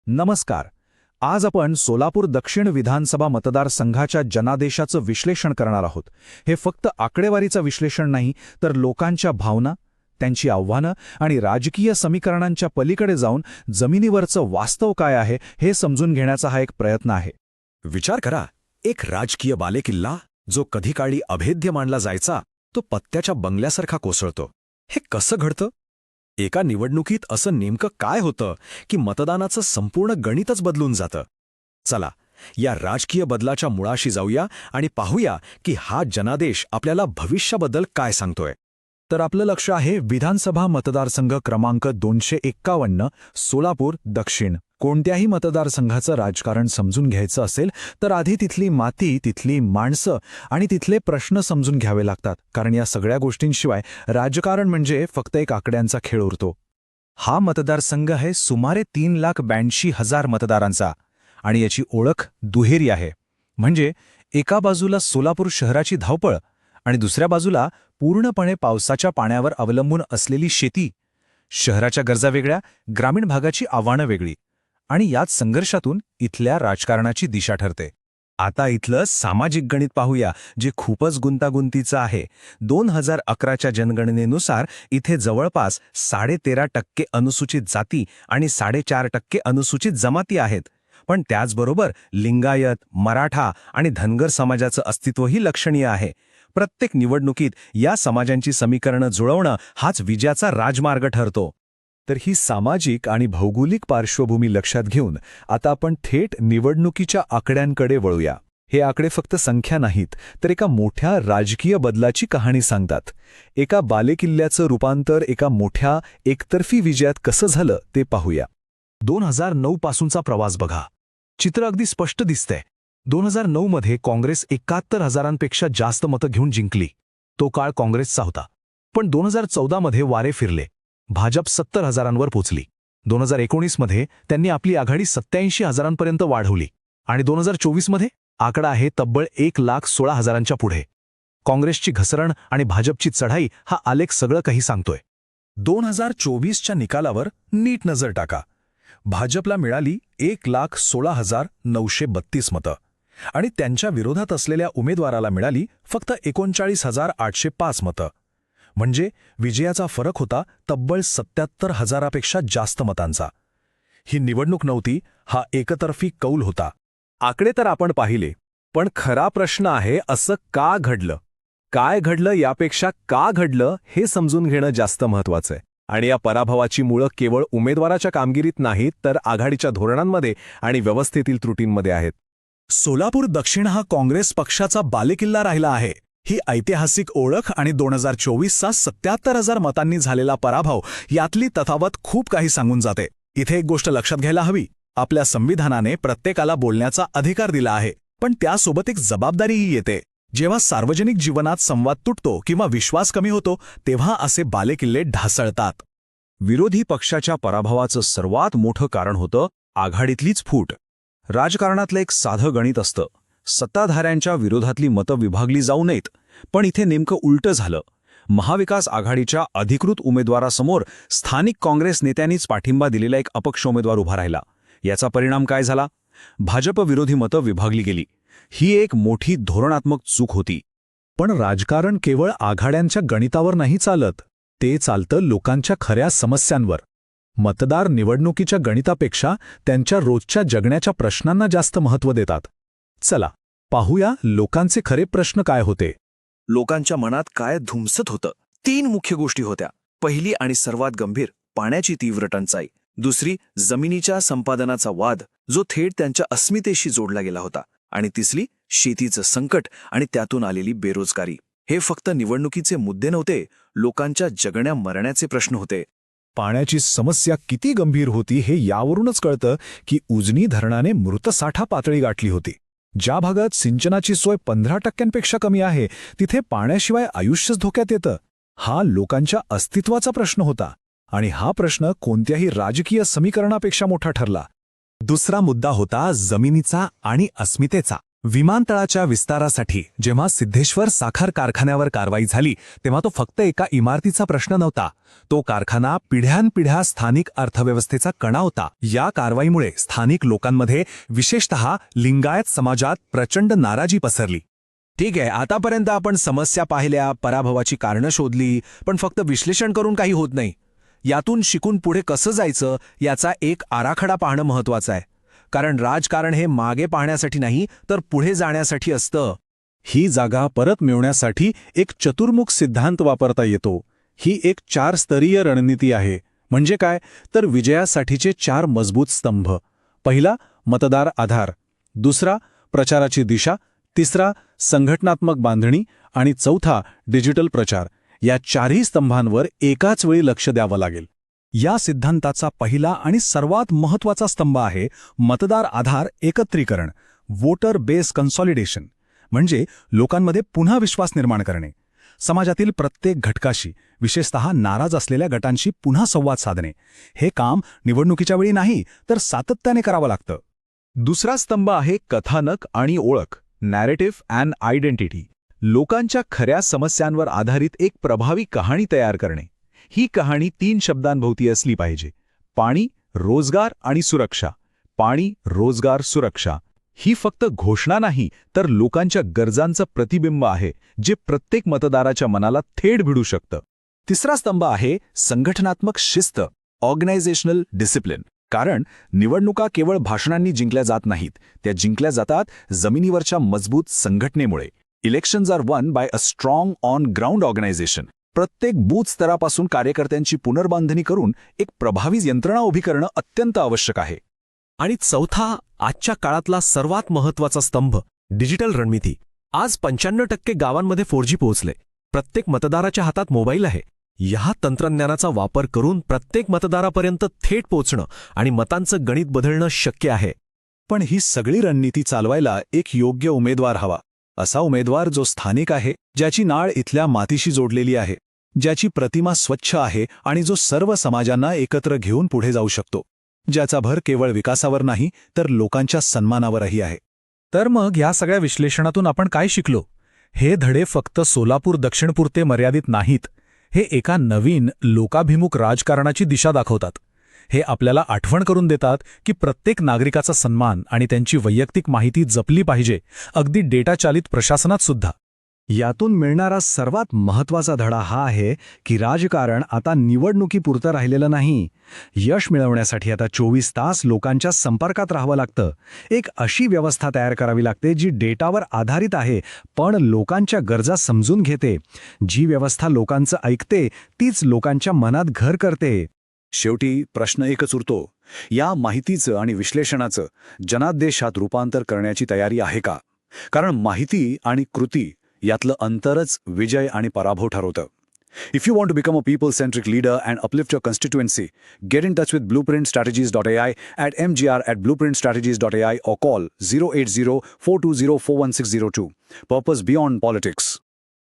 नमस्कार. आज आपण सोलापूर दक्षिण विधानसभा मतदारसंघाच्या जनादेशाचं विश्लेषण करणार आहोत. हे फक्त आकडेवारीचं विश्लेषण नाही, तर लोकांच्या भावना, त्यांची आव्हानं आणि राजकीय समीकरणांच्या पलीकडे जाऊन जमिनीवरचं वास्तव काय आहे हे समजून घेण्याचा हा एक प्रयत्न आहे. विचार करा, एक राजकीय बालेकिल्ला जो कधी काळी अभेद्य मानला जायचा तो पत्त्याच्या बंगल्यासारखा कोसळतो. हे कसं घडतं? एका निवडणुकीत असं नेमकं काय होतं की मतदानाचं संपूर्ण गणितच बदलून जातं? चला, या राजकीय बदलाच्या मुळाशी जाऊया आणि पाहूया की हा जनादेश आपल्याला भविष्याबद्दल काय सांगतोय. तर आपलं लक्ष आहे विधानसभा मतदारसंघ क्रमांक 251 सोलापूर दक्षिण. कोणत्याही मतदारसंघाचं राजकारण समजून घ्यायचं असेल तर आधी तिथली माती, तिथली माणसं आणि तिथले प्रश्न समजून घ्यावे लागतात, कारण या सगळ्या गोष्टींशिवाय राजकारण म्हणजे फक्त एक आकड्यांचा खेळ उरतो. हा मतदारसंघ आहे सुमारे 3,82,000 मतदारांचा आणि याची ओळख दुहेरी आहे. म्हणजे एका बाजूला सोलापूर शहराची धावपळ आणि दुसऱ्या बाजूला पूर्णपणे पावसाच्या पाण्यावर अवलंबून असलेली शेती. शहराच्या गरजा वेगळ्या, ग्रामीण भागाची आव्हानं वेगळी, आणि याच संघर्षातून इथल्या राजकारणाची दिशा ठरते. आता इथलं सामाजिक गणित पाहूया, जे खूपच गुंतागुंतीचं आहे. 2011च्या जनगणनेनुसार इथे जवळपास 13.5% अनुसूचित जाती आणि 4.5% अनुसूचित जमाती आहेत. पण त्याचबरोबर लिंगायत, मराठा आणि धनगर समाजाचं अस्तित्वही लक्षणीय आहे. प्रत्येक निवडणुकीत या समाजांची समीकरणं जुळवणं हाच विजयाचा राजमार्ग ठरतो. तर ही सामाजिक आणि भौगोलिक पार्श्वभूमी लक्षात घेऊन आता आपण थेट निवडणुकीच्या आकड्यांकडे वळूया. हे आकडे फक्त संख्या नाहीत, तर एका मोठ्या राजकीय बदलाची कहाणी सांगतात. एका बालेकिल्ल्याचं रूपांतर एका मोठ्या एकतर्फी विजयात कसं झालं ते पाहूया. 2009 पासूनचा प्रवास बघा. चित्र अगदी स्पष्ट दिसतंय. 2009 मध्ये काँग्रेस 71,000पेक्षा जास्त मतं घेऊन जिंकली. तो काळ काँग्रेसचा होता. पण 2014 मध्ये वारे फिरले. भाजप 70,000वर पोचली. 2019 मध्ये त्यांनी आपली आघाडी 87,000पर्यंत वाढवली आणि 2024 मध्ये आकडा आहे तब्बल 1,16,000च्या पुढे. काँग्रेसची घसरण आणि भाजपची चढाई हा आलेख सगळं काही सांगतोय. 2024च्या निकालावर नीट नजर टाका. भाजपला मिळाली 1,16,932 मतं आणि त्यांच्या विरोधात असलेल्या उमेदवाराला मिळाली फक्त 39,805 मतं. म्हणजे विजयाचा फरक होता तब्बल 77,000पेक्षा जास्त मतांचा. ही निवडणूक नव्हती, हा एकतर्फी कौल होता. आकडे तर आपण पाहिले, पण खरा प्रश्न आहे असं का घडलं? काय घडलं यापेक्षा का घडलं हे समजून घेणं जास्त महत्त्वाचं आहे. आणि या पराभवाची मुळं केवळ उमेदवाराच्या कामगिरीत नाहीत, तर आघाडीच्या धोरणांमध्ये आणि व्यवस्थेतील त्रुटींमध्ये आहेत. सोलापूर दक्षिण हा काँग्रेस पक्षाचा बालेकिल्ला राहिला आहे. ही ऐतिहासिक ओळख आणि 2024चा 77,000 मतांनी झालेला पराभव यातली तफावत खूप काही सांगून जाते. इथे एक गोष्ट लक्षात घ्यायला हवी. आपल्या संविधानाने प्रत्येकाला बोलण्याचा अधिकार दिला आहे, पण त्यासोबत एक जबाबदारीही येते. जेव्हा सार्वजनिक जीवनात संवाद तुटतो किंवा विश्वास कमी होतो, तेव्हा असे बालेकिल्ले ढासळतात. विरोधी पक्षाच्या पराभवाचं सर्वात मोठं कारण होतं आघाडीतलीच फूट. राजकारणातलं एक साधं गणित असतं, सत्ताधाऱ्यांच्या विरोधातली मतं विभागली जाऊ नयेत. पण इथे नेमकं उलटं झालं. महाविकास आघाडीच्या अधिकृत उमेदवारासमोर स्थानिक काँग्रेस नेत्यांनीच पाठिंबा दिलेला एक अपक्ष उमेदवार उभा राहिला. याचा परिणाम काय झाला? भाजप विरोधी मतं विभागली गेली. ही एक मोठी धोरणात्मक चूक होती. पण राजकारण केवळ आघाड्यांच्या गणितावर नाही चालत, ते चालतं लोकांच्या खऱ्या समस्यांवर. मतदार निवडणुकीच्या गणितापेक्षा त्यांच्या रोजच्या जगण्याच्या प्रश्नांना जास्त महत्त्व देतात. चला पाहूया लोकांचे खरे प्रश्न काय होते. लोकांच्या मनात काय धुमसत होतं. 3 मुख्य गोष्टी होत्या. पहिली आणि सर्वात गंभीर, पाण्याची तीव्र टंचाई. दुसरी, जमिनीच्या संपादनाचा वाद, जो थेट त्यांच्या अस्मितेशी जोडला गेला होता. आणि तिसरी, शेतीचं संकट आणि त्यातून आलेली बेरोजगारी. हे फक्त निवडणुकीचे मुद्दे नव्हते, लोकांच्या जगण्या मरण्याचे प्रश्न होते. पाण्याची समस्या किती गंभीर होती हे यावरूनच कळतं की उजनी धरणाने मृत साठा पातळी गाठली होती. ज्या भागात सिंचनाची सोय 15%पेक्षा कमी आहे, तिथे पाण्याशिवाय आयुष्यच धोक्यात येतं. हा लोकांच्या अस्तित्वाचा प्रश्न होता आणि हा प्रश्न कोणत्याही राजकीय समीकरणापेक्षा मोठा ठरला. दुसरा मुद्दा होता जमिनीचा आणि अस्मितेचा. विमानतळाच्या विस्तारासाठी जेव्हा सिद्धेश्वर साखर कारखान्यावर कारवाई झाली तेव्हा तो फक्त एका इमारतीचा प्रश्न नव्हता. तो कारखाना पिढ्यानपिढ्या स्थानिक अर्थव्यवस्थेचा कणा होता. या कारवाईमुळे स्थानिक लोकांमध्ये विशेषतः लिंगायत समाजात प्रचंड नाराजी पसरली. ठीक आहे, आतापर्यंत आपण समस्या पाहिल्या, पराभवाची कारणं शोधली, पण फक्त विश्लेषण करून काही होत नाही. यातून शिकून पुढे कसं जायचं याचा एक आराखडा पाहणं महत्वाचं आहे. कारण राजकारण हे मागे पाहण्यासाठी नाही तर पुढे जाण्यासाठी असतं. ही जागा परत मिळवण्यासाठी एक चतुर्मुख सिद्धांत वापरता येतो. ही एक 4 स्तरीय रणनीती आहे. म्हणजे काय तर विजयासाठीचे 4 मजबूत स्तंभ. पहिला मतदार आधार, दुसरा प्रचाराची दिशा, तिसरा संघटनात्मक बांधणी आणि चौथा डिजिटल प्रचार. या 4ही स्तंभांवर एकाच वेळी लक्ष द्यावं लागेल. या सिद्धांताचा पहिला आणि सर्वात महत्त्वाचा स्तंभ आहे मतदार आधार एकत्रीकरण, वोटर बेस कन्सॉलिडेशन. म्हणजे लोकांमध्ये पुन्हा विश्वास निर्माण करणे. समाजातील प्रत्येक घटकाशी, विशेषतः नाराज असलेल्या गटांशी पुन्हा संवाद साधणे. हे काम निवडणुकीच्या वेळी नाही तर सातत्याने करावं लागतं. दुसरा स्तंभ आहे कथानक आणि ओळख, नॅरेटिव्ह अँड आयडेंटिटी. लोकांच्या खऱ्या समस्यांवर आधारित एक प्रभावी कहाणी तयार करणे. ही कहाणी 3 शब्दांभोवती असली पाहिजे: पाणी, रोजगार आणि सुरक्षा. पाणी, रोजगार, सुरक्षा ही फक्त घोषणा नाही तर लोकांच्या गरजांचं प्रतिबिंब आहे जे प्रत्येक मतदाराच्या मनाला थेट भिडू शकतं. तिसरा स्तंभ आहे संघटनात्मक शिस्त, ऑर्गनायझेशनल डिसिप्लिन. कारण निवडणुका केवळ भाषणांनी जिंकल्या जात नाहीत, त्या जिंकल्या जातात जमिनीवरच्या मजबूत संघटनेमुळे. Elections are won by a strong on ground organization. प्रत्येक बूथ स्तरापासून कार्यकर्त्यांची पुनर्बांधणी करून एक प्रभावी यंत्रणा उभी करणं अत्यंत आवश्यक आहे. आणि चौथा, आजच्या काळातला सर्वात महत्त्वाचा स्तंभ, डिजिटल रणनीती. आज 95% गावांमध्ये 4G पोहोचले. प्रत्येक मतदाराच्या हातात मोबाईल आहे. या तंत्रज्ञानाचा वापर करून प्रत्येक मतदारापर्यंत थेट पोहोचणं आणि मतांचं गणित बदलणं शक्य आहे. पण ही सगळी रणनीती चालवायला एक योग्य उमेदवार हवा. असा उमेदवार जो स्थानिक आहे, ज्याची नाळ इथल्या मातीशी जोडलेली आहे, ज्याची प्रतिमा स्वच्छ आहे आणि जो सर्व समाजांना एकत्र घेऊन पुढे जाऊ शकतो. ज्याचा भर केवळ विकासावर नाही तर लोकांच्या सन्मानावरही आहे. तर मग या सगळ्या विश्लेषणातून आपण काय शिकलो? हे धडे फक्त सोलापूर दक्षिणपुरते मर्यादित नाहीत. हे एका नवीन लोकाभिमुख राजकारणाची दिशा दाखवतात. हे आपल्याला आठवण करून देतात की प्रत्येक नागरिकाचा सन्मान आणि त्यांची वैयक्तिक माहिती जपली पाहिजे, अगदी डेटा चालित प्रशासनात सुद्धा. यातून मिळणारा सर्वात महत्त्वाचा धडा हा आहे की राजकारण आता निवडणुकीपुरतं राहिलेलं नाही. यश मिळवण्यासाठी आता 24 तास लोकांच्या संपर्कात राहावं लागतं. एक अशी व्यवस्था तयार करावी लागते जी डेटावर आधारित आहे पण लोकांच्या गरजा समजून घेते. जी व्यवस्था लोकांचं ऐकते तीच लोकांच्या मनात घर करते. शेवटी प्रश्न एकच उरतो: या माहितीचं आणि विश्लेषणाचं जनादेशात रूपांतर करण्याची तयारी आहे का? कारण माहिती आणि कृती यातलं अंतरच विजय आणि पराभव ठरवतं. If you want to become a people-centric leader and uplift your constituency, get in touch with blueprintstrategies.ai at mgr@blueprintstrategies.ai or call 080-420-41602. Purpose beyond politics.